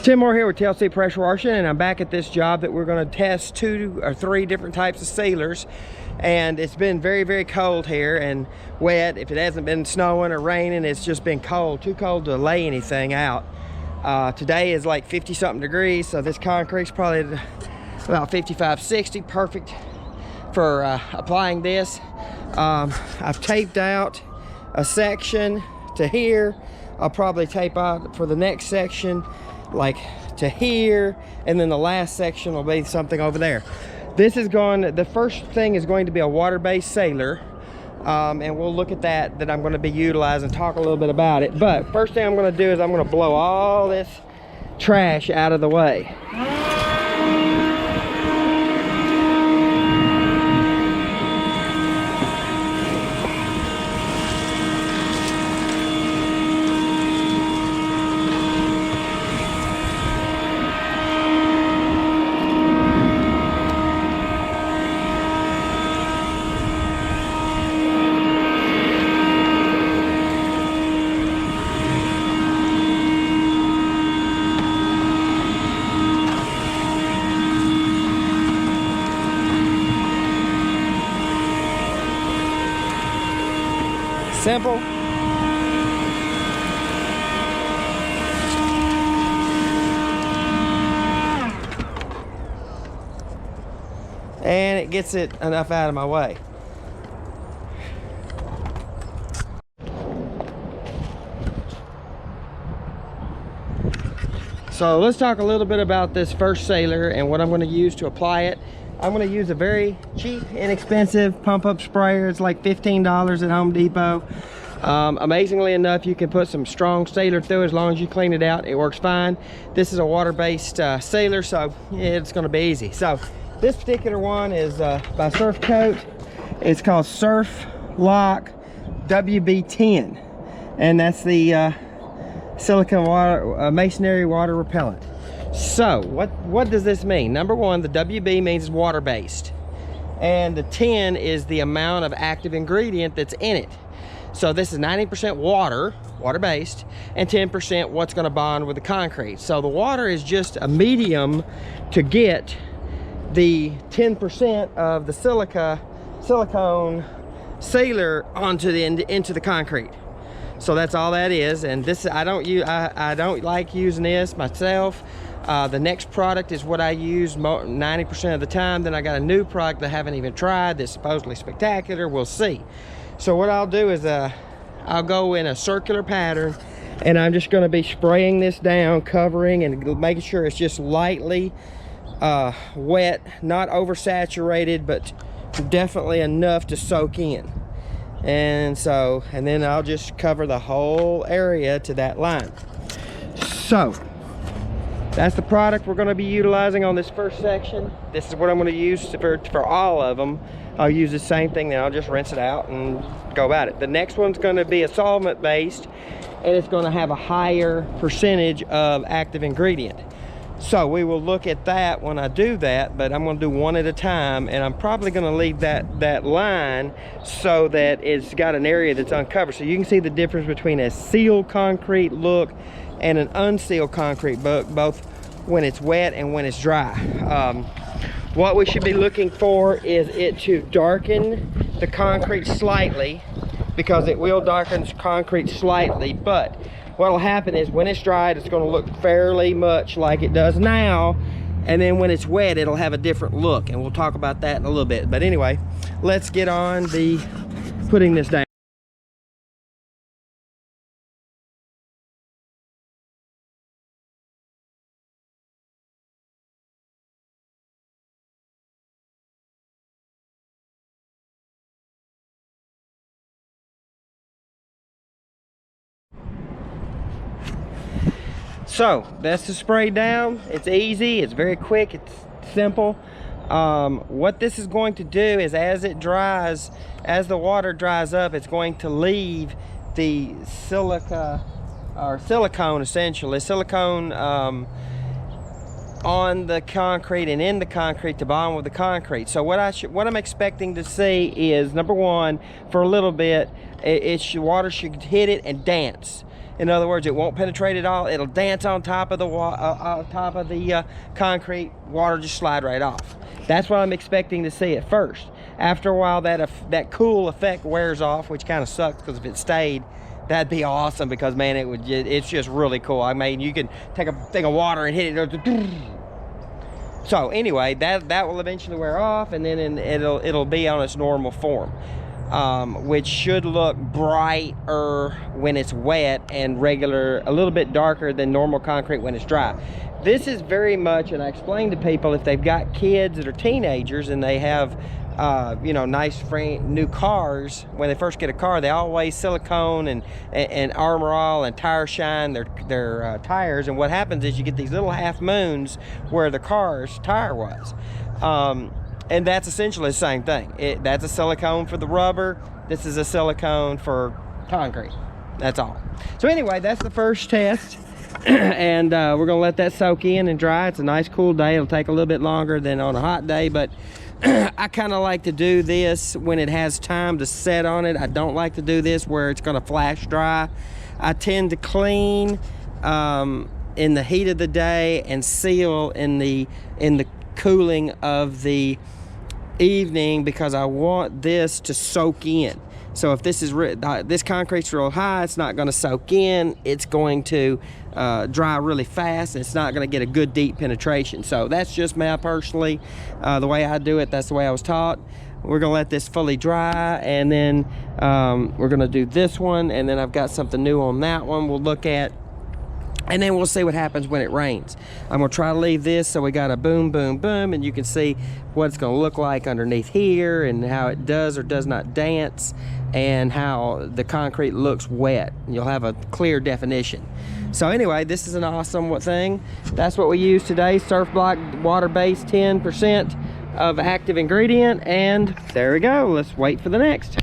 Tim Moore here with TLC Pressure Washing, and I'm back at this job that we're going to test 2 or 3 different types of sealers. And it's been very, very cold here and wet. If it hasn't been snowing or raining, it's just been cold, too cold to lay anything out. Today is like 50 something degrees, so this concrete's probably about 55, 60, perfect for applying this. I've taped out a section to here. I'll probably tape out for the next section like to here, and then the last section will be something over there. This is going, the first thing is going to be a water-based sealer, and we'll look at that I'm going to be utilizing, talk a little bit about it. But first thing I'm going to do is I'm going to blow all this trash out of the way. Simple. And it gets it enough out of my way. So let's talk a little bit about this first sealer and what I'm going to use to apply it. I'm going to use a very cheap, inexpensive pump-up sprayer. It's like $15 at Home Depot. Amazingly enough, you can put some strong sealer through as long as you clean it out. It works fine. This is a water-based sealer, so it's going to be easy. So this particular one is by Surfkoat. It's called Surf Lock WB-10, and that's the silicone water masonry water repellent. So what does this mean? Number one, the WB means it's water-based, and the 10 is the amount of active ingredient that's in it. So this is 90% water-based, and 10% what's going to bond with the concrete. So the water is just a medium to get the 10% of the silicone sealer onto into the concrete. So that's all that is. And this I don't like using this myself. The next product is what I use 90% of the time. Then I got a new product that I haven't even tried that's supposedly spectacular. We'll see. So what I'll do is I'll go in a circular pattern, and I'm just going to be spraying this down, covering and making sure it's just lightly wet, not oversaturated, but definitely enough to soak in. And then I'll just cover the whole area to that line. So that's the product we're going to be utilizing on this first section. This is what I'm going to use for all of them. I'll use the same thing, then I'll just rinse it out and go about it. The next one's going to be a solvent based, and it's going to have a higher percentage of active ingredient. So we will look at that when I do that, but I'm going to do one at a time, and I'm probably going to leave that line so that it's got an area that's uncovered. So you can see the difference between a sealed concrete look and an unsealed concrete look, both when it's wet and when it's dry. What we should be looking for is it to darken the concrete slightly, because it will darken concrete slightly, but what will happen is when it's dried, it's going to look fairly much like it does now, and then when it's wet, it'll have a different look, and we'll talk about that in a little bit. But anyway, let's get on putting this down. So that's the spray down. It's easy, it's very quick, it's simple. What this is going to do is as the water dries up, it's going to leave the silica, or silicone essentially, silicone on the concrete and in the concrete to bond with the concrete. So what I'm expecting to see is, number one, for a little bit, water should hit it and dance. In other words, it won't penetrate at all. It'll dance on top of the concrete. Water just slide right off. That's what I'm expecting to see at first. After a while, that cool effect wears off, which kind of sucks because if it stayed, that'd be awesome. Because man, it's just really cool. I mean, you can take a thing of water and hit it. So anyway, that will eventually wear off, and then it'll be on its normal form. Which should look brighter when it's wet and regular, a little bit darker than normal concrete when it's dry. This is very much, and I explain to people, if they've got kids that are teenagers and they have you know, nice new cars, when they first get a car, they always silicone and Armor All and tire shine their tires, and what happens is you get these little half moons where the car's tire was. And that's essentially the same thing. That's a silicone for the rubber. This is a silicone for concrete. That's all. So anyway, that's the first test. And we're gonna let that soak in and dry. It's a nice cool day. It'll take a little bit longer than on a hot day, but I kind of like to do this when it has time to set on it. I don't like to do this where it's gonna flash dry. I tend to clean in the heat of the day and seal in the cooling of the evening, because I want this to soak in. So if this concrete's real high, it's not going to soak in. It's going to dry really fast, and it's not going to get a good deep penetration. So that's just me personally, the way I do it. That's the way I was taught. We're going to let this fully dry, and then we're going to do this one, and then I've got something new on that one we'll look at. And then we'll see what happens when it rains. I'm gonna try to leave this so we got a boom, boom, boom, and you can see what it's gonna look like underneath here, and how it does or does not dance, and how the concrete looks wet. You'll have a clear definition. So anyway, this is an awesome thing. That's what we use today. Surf Block water-based, 10% of active ingredient, and there we go. Let's wait for the next.